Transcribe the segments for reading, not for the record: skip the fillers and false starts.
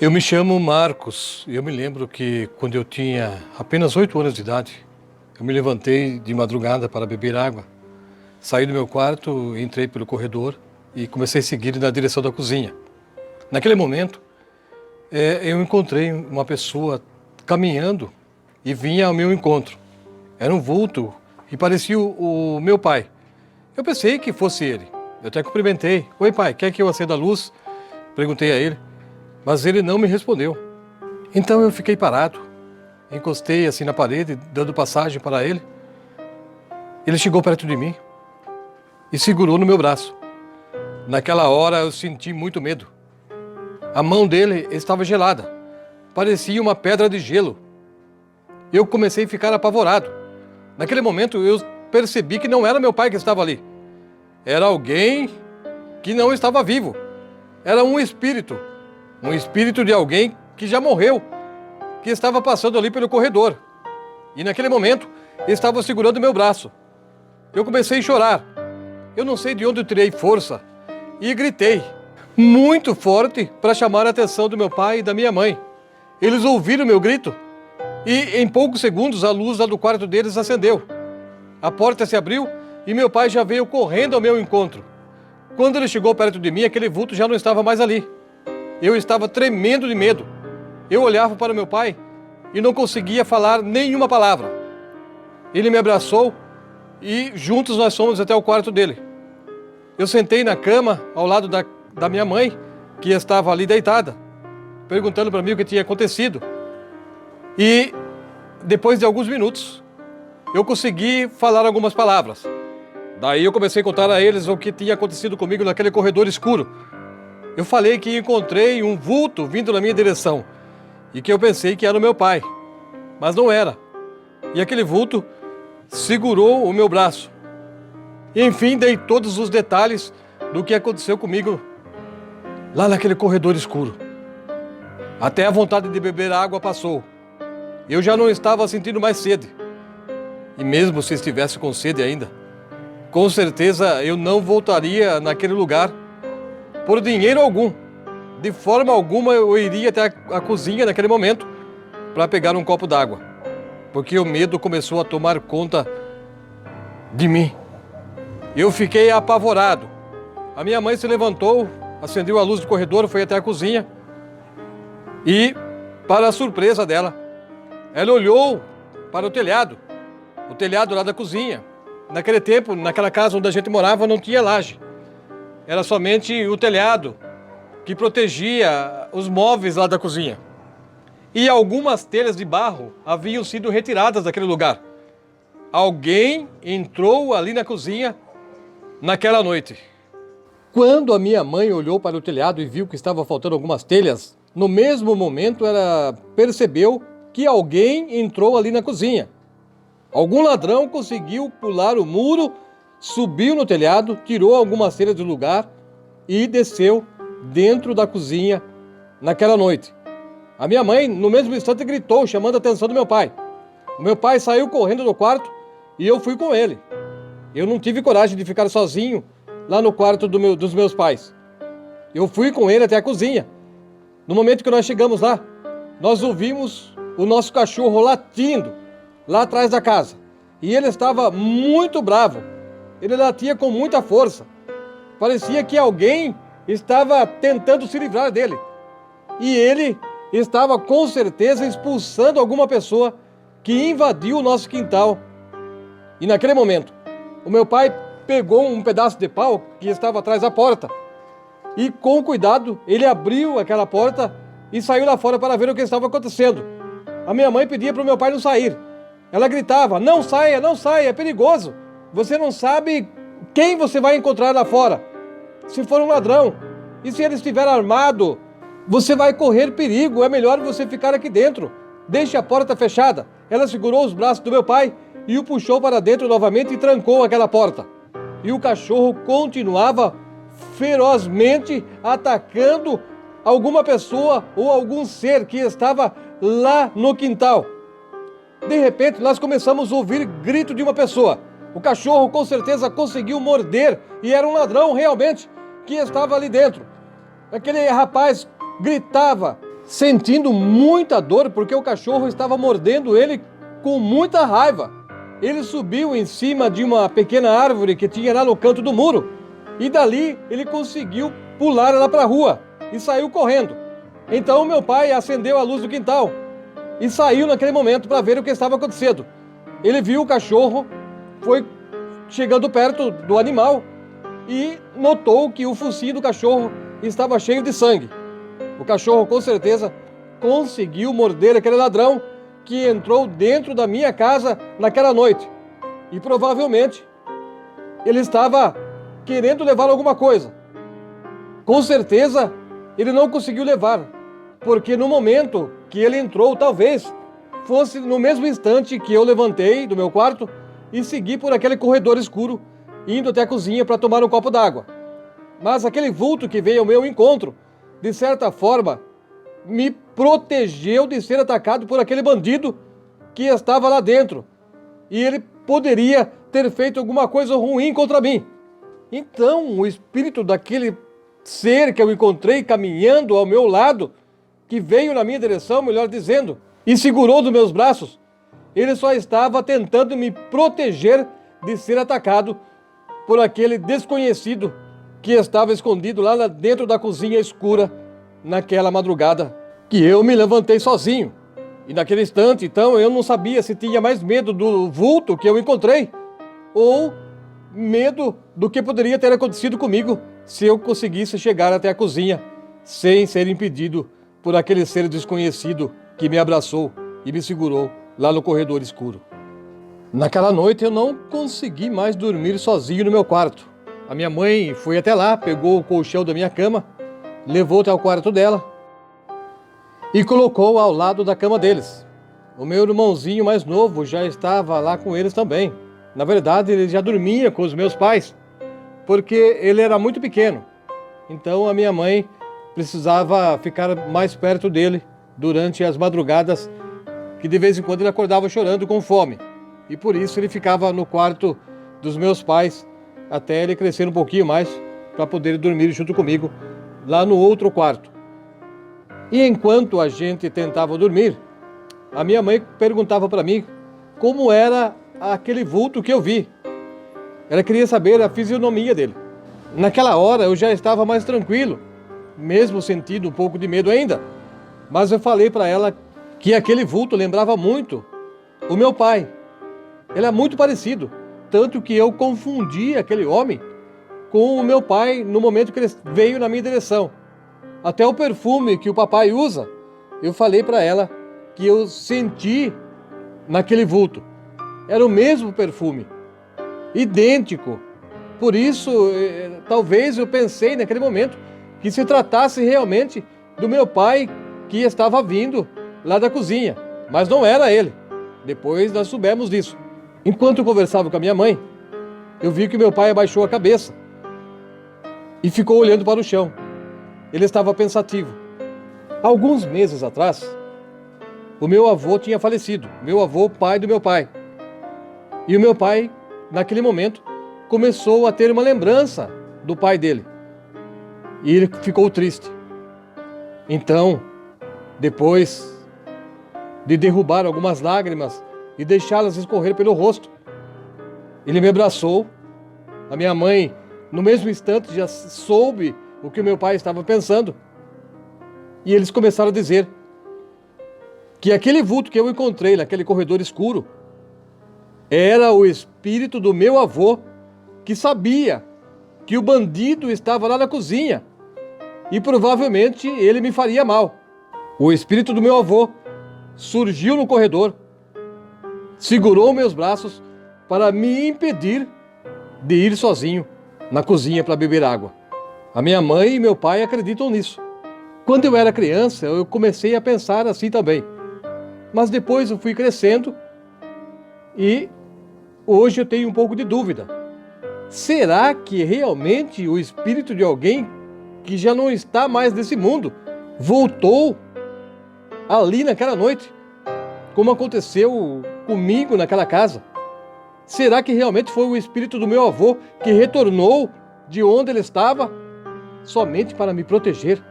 Eu me chamo Marcos e eu me lembro que quando eu tinha apenas 8 anos de idade, eu me levantei de madrugada para beber água. Saí do meu quarto, entrei pelo corredor e comecei a seguir na direção da cozinha. Naquele momento, eu encontrei uma pessoa caminhando e vinha ao meu encontro. Era um vulto e parecia o meu pai. Eu pensei que fosse ele. Eu até cumprimentei. Oi, pai, quer que eu acenda a luz? Perguntei a ele, mas ele não me respondeu. Então eu fiquei parado, encostei assim na parede, dando passagem para ele. Ele chegou perto de mim e segurou no meu braço. Naquela hora eu senti muito medo. A mão dele estava gelada, parecia uma pedra de gelo. Eu comecei a ficar apavorado. Naquele momento eu percebi que não era meu pai que estava ali. Era alguém que não estava vivo. Era um espírito de alguém que já morreu, que estava passando ali pelo corredor. E naquele momento estava segurando meu braço. Eu comecei a chorar. Eu não sei de onde eu tirei força e gritei muito forte para chamar a atenção do meu pai e da minha mãe. Eles ouviram meu grito e em poucos segundos a luz lá do quarto deles acendeu. A porta se abriu e meu pai já veio correndo ao meu encontro. Quando ele chegou perto de mim, aquele vulto já não estava mais ali. Eu estava tremendo de medo. Eu olhava para meu pai e não conseguia falar nenhuma palavra. Ele me abraçou e juntos nós fomos até o quarto dele. Eu sentei na cama ao lado da minha mãe, que estava ali deitada, perguntando para mim o que tinha acontecido. E depois de alguns minutos, eu consegui falar algumas palavras. Daí eu comecei a contar a eles o que tinha acontecido comigo naquele corredor escuro. Eu falei que encontrei um vulto vindo na minha direção e que eu pensei que era o meu pai, mas não era. E aquele vulto segurou o meu braço. E, enfim, dei todos os detalhes do que aconteceu comigo lá naquele corredor escuro. Até a vontade de beber água passou. Eu já não estava sentindo mais sede. E mesmo se estivesse com sede ainda, com certeza eu não voltaria naquele lugar por dinheiro algum. De forma alguma eu iria até a cozinha naquele momento para pegar um copo d'água, porque o medo começou a tomar conta de mim. Eu fiquei apavorado. A minha mãe se levantou, acendeu a luz do corredor, foi até a cozinha e, para a surpresa dela, ela olhou para o telhado lá da cozinha. Naquele tempo, naquela casa onde a gente morava, não tinha laje. Era somente o telhado que protegia os móveis lá da cozinha. E algumas telhas de barro haviam sido retiradas daquele lugar. Alguém entrou ali na cozinha naquela noite. Quando a minha mãe olhou para o telhado e viu que estava faltando algumas telhas, no mesmo momento ela percebeu que alguém entrou ali na cozinha. Algum ladrão conseguiu pular o muro, subiu no telhado, tirou algumas telhas do lugar e desceu dentro da cozinha naquela noite. A minha mãe, no mesmo instante, gritou, chamando a atenção do meu pai. O meu pai saiu correndo do quarto e eu fui com ele. Eu não tive coragem de ficar sozinho lá no quarto dos meus pais. Eu fui com ele até a cozinha. No momento que nós chegamos lá, nós ouvimos o nosso cachorro latindo lá atrás da casa. E ele estava muito bravo. Ele latia com muita força. Parecia que alguém estava tentando se livrar dele. E ele estava com certeza expulsando alguma pessoa que invadiu o nosso quintal. E naquele momento, o meu pai pegou um pedaço de pau que estava atrás da porta. E com cuidado, ele abriu aquela porta e saiu lá fora para ver o que estava acontecendo. A minha mãe pedia para o meu pai não sair. Ela gritava, não saia, é perigoso. Você não sabe quem você vai encontrar lá fora. Se for um ladrão, e se ele estiver armado, você vai correr perigo, é melhor você ficar aqui dentro. Deixe a porta fechada. Ela segurou os braços do meu pai e o puxou para dentro novamente e trancou aquela porta. E o cachorro continuava ferozmente atacando alguma pessoa ou algum ser que estava lá no quintal. De repente, nós começamos a ouvir grito de uma pessoa. O cachorro com certeza conseguiu morder e era um ladrão realmente que estava ali dentro. Aquele rapaz gritava sentindo muita dor porque o cachorro estava mordendo ele com muita raiva. Ele subiu em cima de uma pequena árvore que tinha lá no canto do muro e dali ele conseguiu pular lá para a rua e saiu correndo. Então meu pai acendeu a luz do quintal e saiu naquele momento para ver o que estava acontecendo. Ele viu o cachorro, foi chegando perto do animal e notou que o focinho do cachorro estava cheio de sangue. O cachorro com certeza conseguiu morder aquele ladrão que entrou dentro da minha casa naquela noite. E provavelmente ele estava querendo levar alguma coisa. Com certeza ele não conseguiu levar, porque no momento que ele entrou, talvez fosse no mesmo instante que eu levantei do meu quarto e segui por aquele corredor escuro, indo até a cozinha para tomar um copo d'água. Mas aquele vulto que veio ao meu encontro, de certa forma, me protegeu de ser atacado por aquele bandido que estava lá dentro. E ele poderia ter feito alguma coisa ruim contra mim. Então, o espírito daquele ser que eu encontrei caminhando ao meu lado, que veio na minha direção, melhor dizendo, e segurou dos meus braços, ele só estava tentando me proteger de ser atacado por aquele desconhecido que estava escondido lá dentro da cozinha escura naquela madrugada que eu me levantei sozinho. E naquele instante, então, eu não sabia se tinha mais medo do vulto que eu encontrei ou medo do que poderia ter acontecido comigo se eu conseguisse chegar até a cozinha sem ser impedido por aquele ser desconhecido que me abraçou e me segurou lá no corredor escuro. Naquela noite eu não consegui mais dormir sozinho no meu quarto. A minha mãe foi até lá, pegou o colchão da minha cama, levou até o quarto dela e colocou ao lado da cama deles. O meu irmãozinho mais novo já estava lá com eles também. Na verdade, ele já dormia com os meus pais, porque ele era muito pequeno. Então a minha mãe precisava ficar mais perto dele durante as madrugadas, que de vez em quando ele acordava chorando com fome. E por isso ele ficava no quarto dos meus pais até ele crescer um pouquinho mais para poder dormir junto comigo lá no outro quarto. E enquanto a gente tentava dormir, a minha mãe perguntava para mim como era aquele vulto que eu vi. Ela queria saber a fisionomia dele. Naquela hora eu já estava mais tranquilo, mesmo sentindo um pouco de medo ainda. Mas eu falei para ela que aquele vulto lembrava muito o meu pai. Ele é muito parecido, tanto que eu confundi aquele homem com o meu pai no momento que ele veio na minha direção. Até o perfume que o papai usa, eu falei para ela que eu senti naquele vulto. Era o mesmo perfume, idêntico. Por isso, talvez eu pensei naquele momento que se tratasse realmente do meu pai que estava vindo lá da cozinha, mas não era ele. Depois nós soubemos disso. Enquanto eu conversava com a minha mãe, eu vi que meu pai abaixou a cabeça e ficou olhando para o chão. Ele estava pensativo. Alguns meses atrás, o meu avô tinha falecido. Meu avô, pai do meu pai. E o meu pai, naquele momento, começou a ter uma lembrança do pai dele. E ele ficou triste. Então, depois de derrubar algumas lágrimas e deixá-las escorrer pelo rosto, ele me abraçou. A minha mãe, no mesmo instante, já soube o que o meu pai estava pensando. E eles começaram a dizer que aquele vulto que eu encontrei naquele corredor escuro era o espírito do meu avô, que sabia que o bandido estava lá na cozinha e provavelmente ele me faria mal. O espírito do meu avô surgiu no corredor, segurou meus braços para me impedir de ir sozinho na cozinha para beber água. A minha mãe e meu pai acreditam nisso. Quando eu era criança, eu comecei a pensar assim também. Mas depois eu fui crescendo e hoje eu tenho um pouco de dúvida. Será que realmente o espírito de alguém que já não está mais nesse mundo voltou ali naquela noite, como aconteceu comigo naquela casa? Será que realmente foi o espírito do meu avô que retornou de onde ele estava somente para me proteger?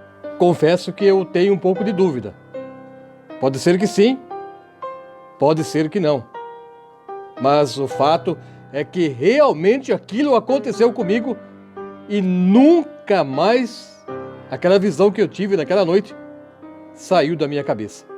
confesso que eu tenho um pouco de dúvida. Pode ser que sim, pode ser que não. Mas o fato é que realmente aquilo aconteceu comigo e nunca mais aquela visão que eu tive naquela noite saiu da minha cabeça.